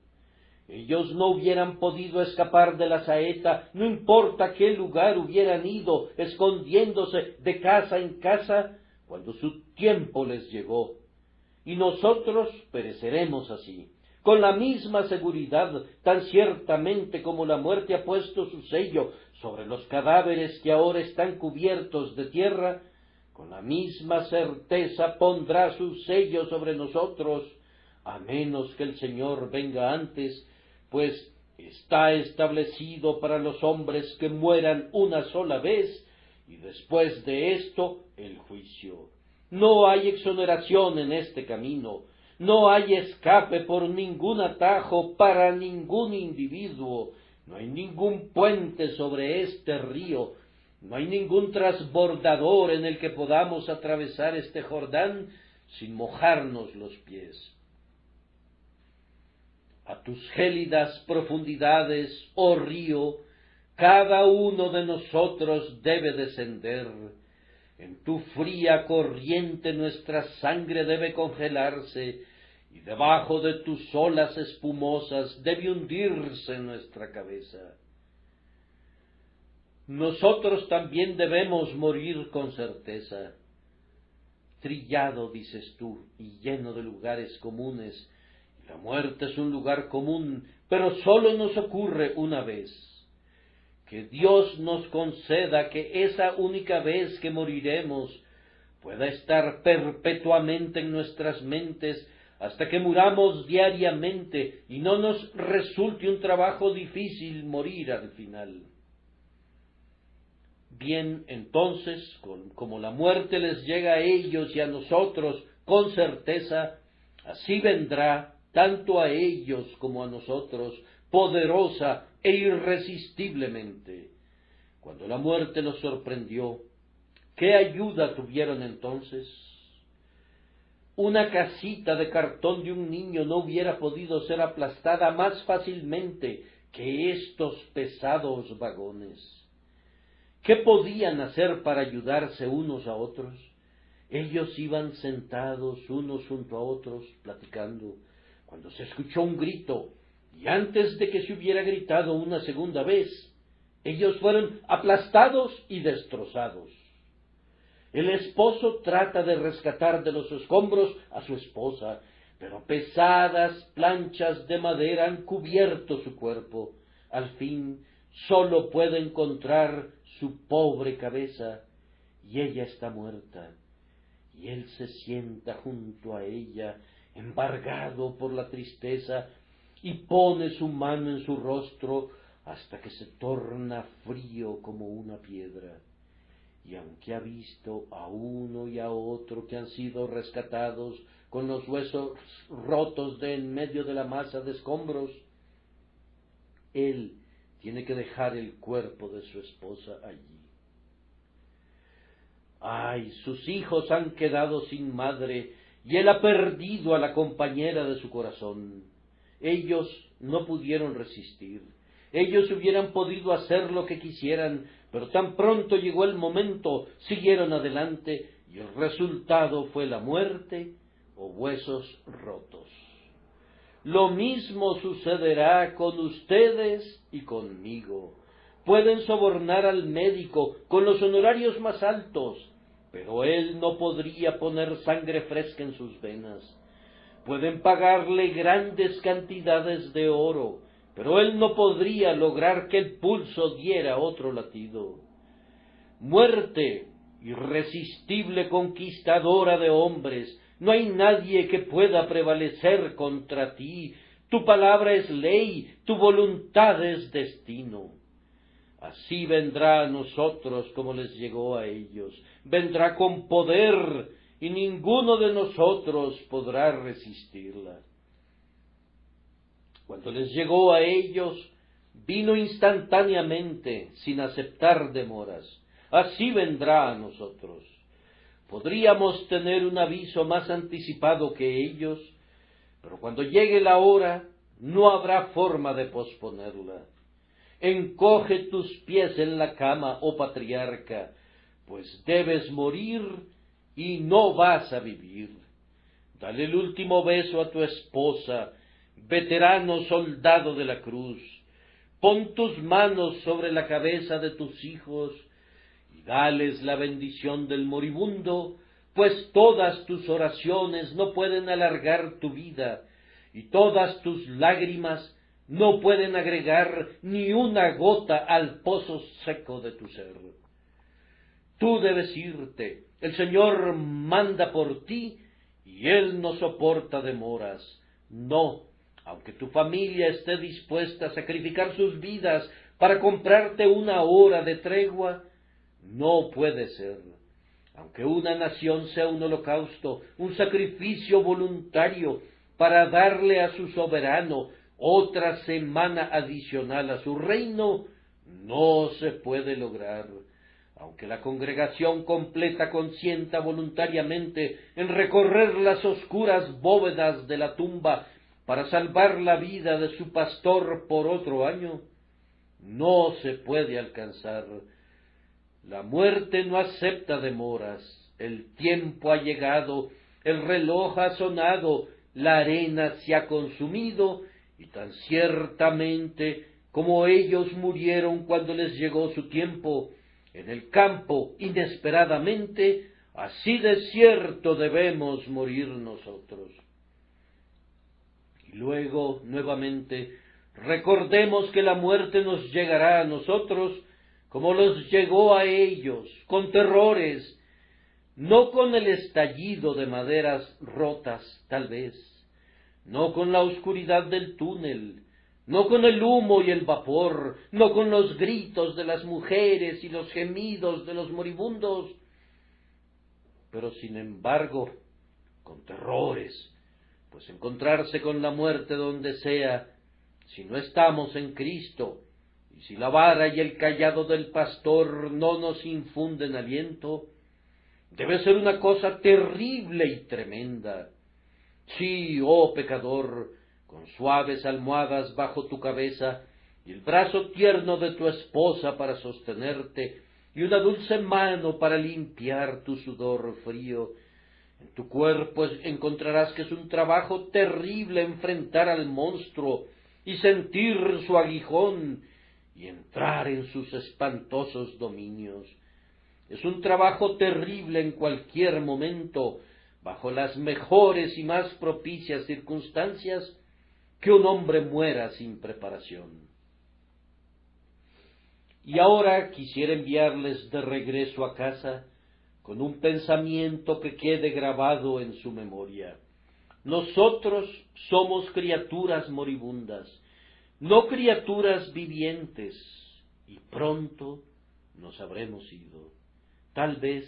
Ellos no hubieran podido escapar de la saeta, no importa a qué lugar hubieran ido, escondiéndose de casa en casa, cuando su tiempo les llegó. Y nosotros pereceremos así, con la misma seguridad, tan ciertamente como la muerte ha puesto su sello sobre los cadáveres que ahora están cubiertos de tierra, con la misma certeza pondrá su sello sobre nosotros, a menos que el Señor venga antes, pues está establecido para los hombres que mueran una sola vez, y después de esto el juicio. No hay exoneración en este camino, no hay escape por ningún atajo para ningún individuo, no hay ningún puente sobre este río, no hay ningún transbordador en el que podamos atravesar este Jordán sin mojarnos los pies. A tus gélidas profundidades, oh río, cada uno de nosotros debe descender. En tu fría corriente nuestra sangre debe congelarse, y debajo de tus olas espumosas debe hundirse nuestra cabeza. Nosotros también debemos morir con certeza. Trillado, dices tú, y lleno de lugares comunes. La muerte es un lugar común, pero sólo nos ocurre una vez. Que Dios nos conceda que esa única vez que moriremos pueda estar perpetuamente en nuestras mentes hasta que muramos diariamente y no nos resulte un trabajo difícil morir al final. Bien, entonces, como la muerte les llega a ellos y a nosotros con certeza, así vendrá tanto a ellos como a nosotros, poderosa e irresistiblemente. Cuando la muerte los sorprendió, ¿qué ayuda tuvieron entonces? Una casita de cartón de un niño no hubiera podido ser aplastada más fácilmente que estos pesados vagones. ¿Qué podían hacer para ayudarse unos a otros? Ellos iban sentados unos junto a otros, platicando, cuando se escuchó un grito, y antes de que se hubiera gritado una segunda vez, Ellos fueron aplastados y destrozados. El esposo trata de rescatar de los escombros a su esposa, pero pesadas planchas de madera han cubierto su cuerpo. Al fin, sólo puede encontrar su pobre cabeza, y ella está muerta. Y él se sienta junto a ella, embargado por la tristeza, y pone su mano en su rostro hasta que se torna frío como una piedra. Y aunque ha visto a uno y a otro que han sido rescatados con los huesos rotos de en medio de la masa de escombros, él tiene que dejar el cuerpo de su esposa allí. Ay, sus hijos han quedado sin madre y él ha perdido a la compañera de su corazón. Ellos no pudieron resistir. Ellos hubieran podido hacer lo que quisieran, pero tan pronto llegó el momento, siguieron adelante y el resultado fue la muerte o huesos rotos. Lo mismo sucederá con ustedes y conmigo. Pueden sobornar al médico con los honorarios más altos, pero él no podría poner sangre fresca en sus venas. Pueden pagarle grandes cantidades de oro, pero él no podría lograr que el pulso diera otro latido. Muerte, irresistible conquistadora de hombres, no hay nadie que pueda prevalecer contra ti. Tu palabra es ley, tu voluntad es destino. Así vendrá a nosotros como les llegó a ellos. Vendrá con poder y ninguno de nosotros podrá resistirla. Cuando les llegó a ellos, vino instantáneamente, sin aceptar demoras. Así vendrá a nosotros. Podríamos tener un aviso más anticipado que ellos, pero cuando llegue la hora, no habrá forma de posponerla. Encoge tus pies en la cama, oh patriarca, pues debes morir y no vas a vivir. Dale el último beso a tu esposa, veterano soldado de la cruz. Pon tus manos sobre la cabeza de tus hijos y dales la bendición del moribundo, pues todas tus oraciones no pueden alargar tu vida y todas tus lágrimas no pueden agregar ni una gota al pozo seco de tu ser. Tú debes irte, el Señor manda por ti y Él no soporta demoras. No, aunque tu familia esté dispuesta a sacrificar sus vidas para comprarte una hora de tregua, no puede ser. Aunque una nación sea un holocausto, un sacrificio voluntario para darle a su soberano otra semana adicional a su reino, no se puede lograr. Aunque la congregación completa consienta voluntariamente en recorrer las oscuras bóvedas de la tumba para salvar la vida de su pastor por otro año, no se puede alcanzar. La muerte no acepta demoras, el tiempo ha llegado, el reloj ha sonado, la arena se ha consumido, y tan ciertamente como ellos murieron cuando les llegó su tiempo, en el campo inesperadamente, así de cierto debemos morir nosotros. Y luego, nuevamente, recordemos que la muerte nos llegará a nosotros como los llegó a ellos, con terrores, no con el estallido de maderas rotas, tal vez, no con la oscuridad del túnel, no con el humo y el vapor, no con los gritos de las mujeres y los gemidos de los moribundos, pero sin embargo, con terrores, pues encontrarse con la muerte donde sea, si no estamos en Cristo, y si la vara y el cayado del pastor no nos infunden aliento, debe ser una cosa terrible y tremenda. Sí, oh pecador, con suaves almohadas bajo tu cabeza, y el brazo tierno de tu esposa para sostenerte, y una dulce mano para limpiar tu sudor frío, en tu cuerpo encontrarás que es un trabajo terrible enfrentar al monstruo, y sentir su aguijón, y entrar en sus espantosos dominios. Es un trabajo terrible en cualquier momento, bajo las mejores y más propicias circunstancias, que un hombre muera sin preparación. Y ahora quisiera enviarles de regreso a casa con un pensamiento que quede grabado en su memoria. Nosotros somos criaturas moribundas, no criaturas vivientes, y pronto nos habremos ido. Tal vez,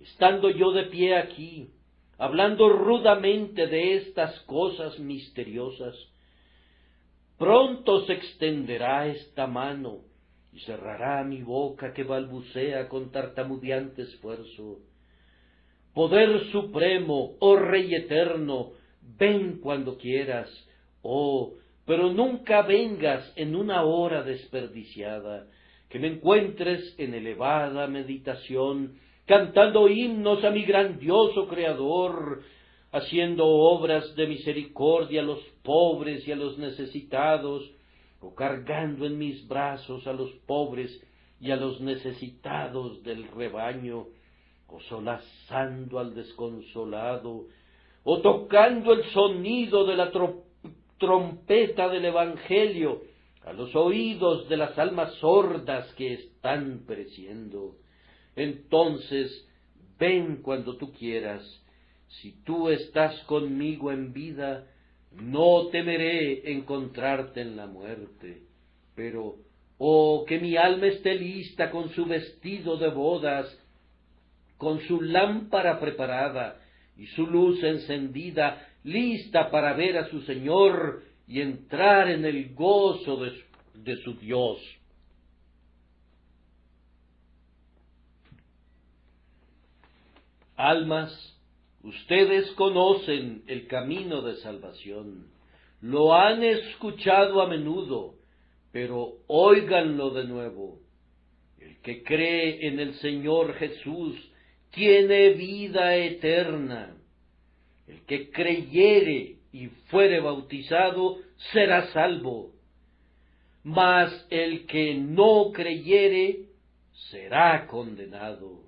estando yo de pie aquí, hablando rudamente de estas cosas misteriosas, pronto se extenderá esta mano y cerrará mi boca que balbucea con tartamudeante esfuerzo. Poder supremo, oh Rey eterno, ven cuando quieras, pero nunca vengas en una hora desperdiciada, que me encuentres en elevada meditación, cantando himnos a mi grandioso Creador, haciendo obras de misericordia a los pobres y a los necesitados, o cargando en mis brazos a los pobres y a los necesitados del rebaño, o solazando al desconsolado, o tocando el sonido de la trompeta del Evangelio a los oídos de las almas sordas que están pereciendo. Entonces, ven cuando tú quieras. Si tú estás conmigo en vida, no temeré encontrarte en la muerte. Pero, que mi alma esté lista con su vestido de bodas, con su lámpara preparada y su luz encendida, lista para ver a su Señor y entrar en el gozo de su Dios. Almas, ustedes conocen el camino de salvación, lo han escuchado a menudo, pero óiganlo de nuevo. El que cree en el Señor Jesús tiene vida eterna. El que creyere y fuere bautizado será salvo, mas el que no creyere será condenado.